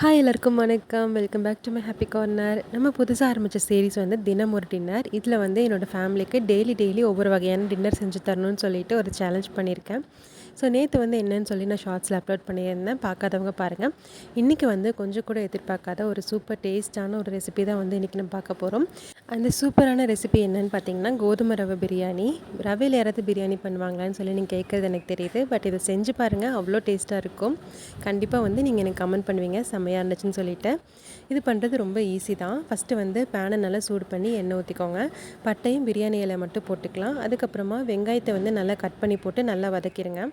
Hi எல்லாருக்கும் வணக்கம். Welcome back to my happy corner. நம்ம புதுசாக ஆரம்பித்த சீரிஸ் வந்து தினம் ஒரு டின்னர். இதில் வந்து என்னோடய ஃபேமிலிக்கு டெய்லி ஒவ்வொரு வகையான டின்னர் செஞ்சு தரணும்னு சொல்லிட்டு ஒரு சேலஞ்ச் பண்ணியிருக்கேன். ஸோ நேற்று வந்து என்னன்னு சொல்லி நான் ஷார்ட்ஸில் அப்லோட் பண்ணியிருந்தேன். பார்க்காதவங்க பாருங்கள். இன்றைக்கி வந்து கொஞ்சம் கூட எதிர்பார்க்காத ஒரு சூப்பர் டேஸ்ட்டான ஒரு ரெசிபி தான் வந்து இன்றைக்கி நம்ம பார்க்க போகிறோம். அந்த சூப்பரான ரெசிபி என்னன்னு பார்த்தீங்கன்னா, கோதுமை ரவை பிரியாணி. ரவையில் யாராவது பிரியாணி பண்ணுவாங்களான்னு சொல்லி நீங்கள் கேட்குறது எனக்கு தெரியுது. பட் இதை செஞ்சு பாருங்கள், அவ்வளோ டேஸ்ட்டாக இருக்கும். கண்டிப்பாக வந்து நீங்கள் எனக்கு கமெண்ட் பண்ணுவீங்க செம்மையாக இருந்துச்சுன்னு சொல்லிட்டு. இது பண்ணுறது ரொம்ப ஈஸி தான். ஃபஸ்ட்டு வந்து பேனை நல்லா சூடு பண்ணி எண்ணெய் ஊற்றிக்கோங்க. பட்டையும் பிரியாணி இலை மட்டும் போட்டுக்கலாம். அதுக்கப்புறமா வெங்காயத்தை வந்து நல்லா கட் பண்ணி போட்டு நல்லா வதக்கிடுங்க.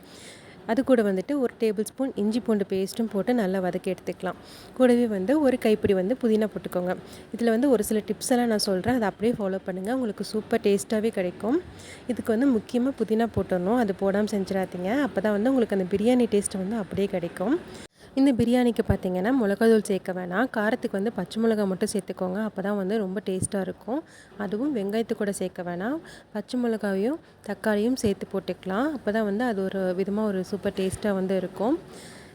அது கூட வந்துட்டு ஒரு டேபிள் ஸ்பூன் இஞ்சி பூண்டு பேஸ்ட்டும் போட்டு நல்லா வதக்கி எடுத்துக்கலாம். கூடவே வந்து ஒரு கைப்பிடி வந்து புதினா போட்டுக்கோங்க. இதில் வந்து ஒரு சில டிப்ஸ் எல்லாம் நான் சொல்கிறேன், அதை அப்படியே ஃபாலோ பண்ணுங்கள். உங்களுக்கு சூப்பர் டேஸ்ட்டாகவே கிடைக்கும். இதுக்கு வந்து முக்கியமாக புதினா போட்டுடணும், அது போடாமல் செஞ்சிடாதீங்க. அப்போ தான் வந்து உங்களுக்கு அந்த பிரியாணி டேஸ்ட்டு வந்து அப்படியே கிடைக்கும். இந்த பிரியாணிக்கு பார்த்தீங்கன்னா மிளகாத்தூள் சேர்க்க வேணாம். காரத்துக்கு வந்து பச்சை மிளகா மட்டும் சேர்த்துக்கோங்க. அப்போ தான் வந்து ரொம்ப டேஸ்ட்டாக இருக்கும். அதுவும் வெங்காயத்து கூட சேர்க்க வேணாம். பச்சை மிளகாவையும் தக்காளியும் சேர்த்து போட்டுக்கலாம். அப்போ தான் வந்து அது ஒரு விதமாக ஒரு சூப்பர் டேஸ்ட்டாக வந்து இருக்கும்.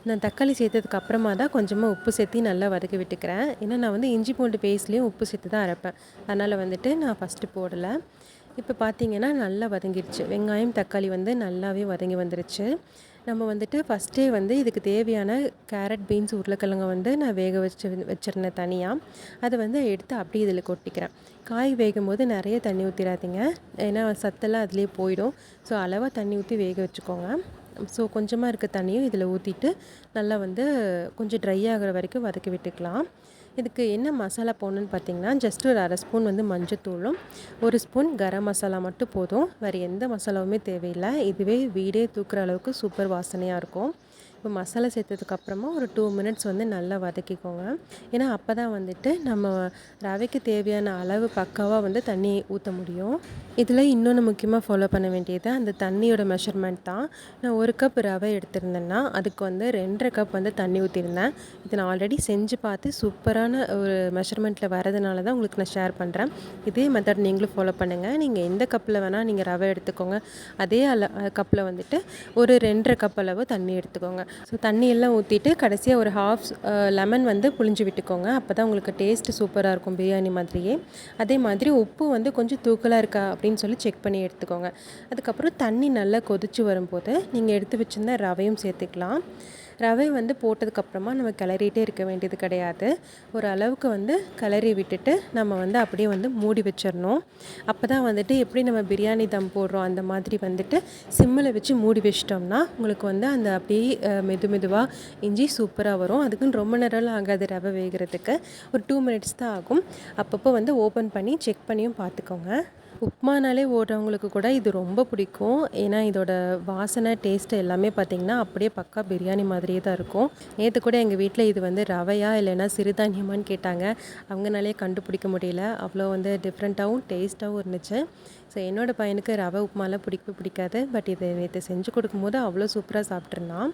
நான் தக்காளி சேர்த்ததுக்கு அப்புறமா தான் கொஞ்சமாக உப்பு சேர்த்து நல்லா வதக்கி விட்டுக்கிறேன். ஏன்னா நான் வந்து இஞ்சி பூண்டு பேஸ்ட்லேயும் உப்பு சேர்த்து தான் அரைப்பேன். அதனால் வந்துட்டு நான் ஃபஸ்ட்டு போடலை. இப்போ பார்த்தீங்கன்னா நல்லா வதங்கிடுச்சு. வெங்காயம் தக்காளி வந்து நல்லாவே வதங்கி வந்துருச்சு. நம்ம வந்துட்டு ஃபஸ்ட்டே வந்து இதுக்கு தேவையான கேரட் பீன்ஸ் உருளைக்கிழங்க வந்து நான் வேக வச்சுருந்தேன் தனியாக. அதை வந்து எடுத்து அப்படியே இதில் கொட்டிக்கிறேன். காய் வேகும் போது நிறைய தண்ணி ஊற்றிடாதீங்க, ஏன்னா சத்தெல்லாம் அதிலே போயிடும். ஸோ அளவாக தண்ணி ஊற்றி வேக வச்சுக்கோங்க. ஸோ கொஞ்சமாக இருக்க தண்ணியும் இதில் ஊற்றிட்டு நல்லா வந்து கொஞ்சம் ட்ரை ஆகிற வரைக்கும் வதக்கி விட்டுக்கலாம். இதுக்கு என்ன மசாலா போடணுன்னு பார்த்தீங்கன்னா, ஜஸ்ட் ஒரு அரை ஸ்பூன் வந்து மஞ்சத்தூளும், ஒரு ஸ்பூன் கரம் மசாலா மட்டும் போதும். வேறு எந்த மசாலாவுமே தேவையில்லை. இதுவே வீடே தூக்குற அளவுக்கு சூப்பர் வாசனையாக இருக்கும். இப்போ மசாலா சேர்த்ததுக்கப்புறமா ஒரு 2 மினிட்ஸ் வந்து நல்லா வதக்கிக்கோங்க. ஏன்னா அப்போ தான் வந்துட்டு நம்ம ரவைக்கு தேவையான அளவு பக்காவாக வந்து தண்ணி ஊற்ற முடியும். இதில் இன்னொன்று முக்கியமாக ஃபாலோ பண்ண வேண்டியது அந்த தண்ணியோட மெஷர்மெண்ட் தான். நான் 1 கப் ரவை எடுத்திருந்தேன்னா அதுக்கு வந்து 2.5 கப் வந்து தண்ணி ஊற்றிருந்தேன். இது நான் ஆல்ரெடி செஞ்சு பார்த்து சூப்பரான ஒரு மெஷர்மெண்ட்டில் வரதுனால தான் உங்களுக்கு நான் ஷேர் பண்ணுறேன். இதே மெத்தட் நீங்களும் ஃபாலோ பண்ணுங்கள். நீங்கள் எந்த கப்பில் வேணால் நீங்கள் ரவை எடுத்துக்கோங்க. அதே கப்பில் வந்துட்டு ஒரு 2.5 கப் அளவு தண்ணி எடுத்துக்கோங்க. ஸோ தண்ணியெல்லாம் ஊற்றிட்டு கடைசியாக ஒரு ஹாஃப் லெமன் வந்து புழிஞ்சு விட்டுக்கோங்க. அப்போ தான் உங்களுக்கு டேஸ்ட்டு சூப்பராக இருக்கும் பிரியாணி மாதிரியே. அதே மாதிரி உப்பு வந்து கொஞ்சம் தூக்கலாக இருக்கா அப்படின்னு சொல்லி செக் பண்ணி எடுத்துக்கோங்க. அதுக்கப்புறம் தண்ணி நல்லா கொதித்து வரும்போது நீங்கள் எடுத்து வச்சுருந்த ரவையும் சேர்த்துக்கலாம். ரவை வந்து போட்டதுக்கப்புறமா நம்ம கிளறிட்டே இருக்க வேண்டியது கிடையாது. ஒரு அளவுக்கு வந்து கிளறி விட்டுட்டு நம்ம வந்து அப்படியே வந்து மூடி வச்சிடணும். அப்போ தான் வந்துட்டு எப்படி நம்ம பிரியாணி தம் போடுறோம் அந்த மாதிரி வந்துட்டு சிம்மில் வச்சு மூடி வச்சிட்டோம்னா உங்களுக்கு வந்து அந்த அப்படியே மெதுவாக இஞ்சி சூப்பராக வரும். அதுக்குன்னு ரொம்ப நேரம்லாம் ஆகாது ரவை வேகிறதுக்கு. ஒரு 2 மினிட்ஸ் தான் ஆகும். அப்பப்போ வந்து ஓப்பன் பண்ணி செக் பண்ணியும் பார்த்துக்கோங்க. உப்மானாலே ஓடுறவங்களுக்கு கூட இது ரொம்ப பிடிக்கும். ஏன்னா இதோட வாசனை டேஸ்ட்டு எல்லாமே பார்த்திங்கன்னா அப்படியே பக்கா பிரியாணி மாதிரியே தான் இருக்கும். நேற்று கூட எங்கள் வீட்டில் இது வந்து ரவையா இல்லைன்னா சிறுதானியமான்னு கேட்டாங்க. அவங்களாலே கண்டுபிடிக்க முடியல. அவ்வளோ வந்து டிஃப்ரெண்ட்டாகவும் டேஸ்ட்டாகவும் இருந்துச்சு. ஸோ என்னோடய பையனுக்கு ரவை உப்புமாலாம் பிடிக்காது. பட் இது நேற்று செஞ்சு கொடுக்கும்போது அவ்வளோ சூப்பராக சாப்பிட்ருந்தான்.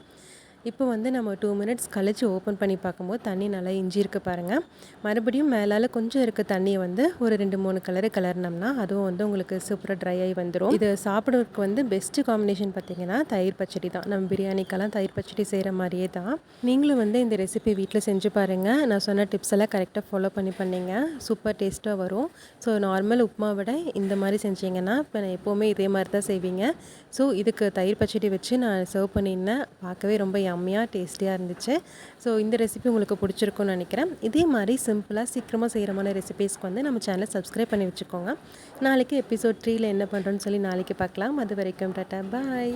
இப்போ வந்து நம்ம 2 மினிட்ஸ் கழித்து ஓப்பன் பண்ணி பார்க்கும்போது தண்ணி நல்லா இஞ்சிருக்கு பாருங்கள். மறுபடியும் மேலால் கொஞ்சம் இருக்க தண்ணியை வந்து ஒரு 2-3 கிளறினோம்னா அதுவும் வந்து உங்களுக்கு சூப்பராக ட்ரை ஆகி வந்துடும். இது சாப்பிட்றதுக்கு வந்து பெஸ்ட்டு காம்பினேஷன் பார்த்திங்கன்னா தயிர் பச்சடி தான். நம்ம பிரியாணிக்கெல்லாம் தயிர் பச்சடி செய்கிற மாதிரியே தான். நீங்களும் வந்து இந்த ரெசிபி வீட்டில் செஞ்சு பாருங்கள். நான் சொன்ன டிப்ஸ் எல்லாம் கரெக்டாக ஃபாலோ பண்ணிங்க. சூப்பர் டேஸ்ட்டாக வரும். ஸோ நார்மல் உப்புமா விட இந்த மாதிரி செஞ்சிங்கன்னா இப்போ நான் எப்போவுமே இதே மாதிரி தான் செய்வீங்க. ஸோ இதுக்கு தயிர் பச்சடி வச்சு நான் சர்வ் பண்ணியிருந்தேன். பார்க்கவே ரொம்ப யம்மியாக டேஸ்டியாக இருந்துச்சு. ஸோ இந்த ரெசிபி உங்களுக்கு பிடிச்சிருக்கும்னு நினைக்கிறேன். இதே மாதிரி சிம்பிளாக சீக்கிரமாக செய்கிறமான ரெசிபீஸ்க்கு வந்து நம்ம சேனலை சப்ஸ்கிரைப் பண்ணி வச்சுக்கோங்க. நாளைக்கு எபிசோட் 3ல் என்ன பண்ணுறோன்னு சொல்லி நாளைக்கு பார்க்கலாம். அது வரைக்கும் டாட்டா பாய்.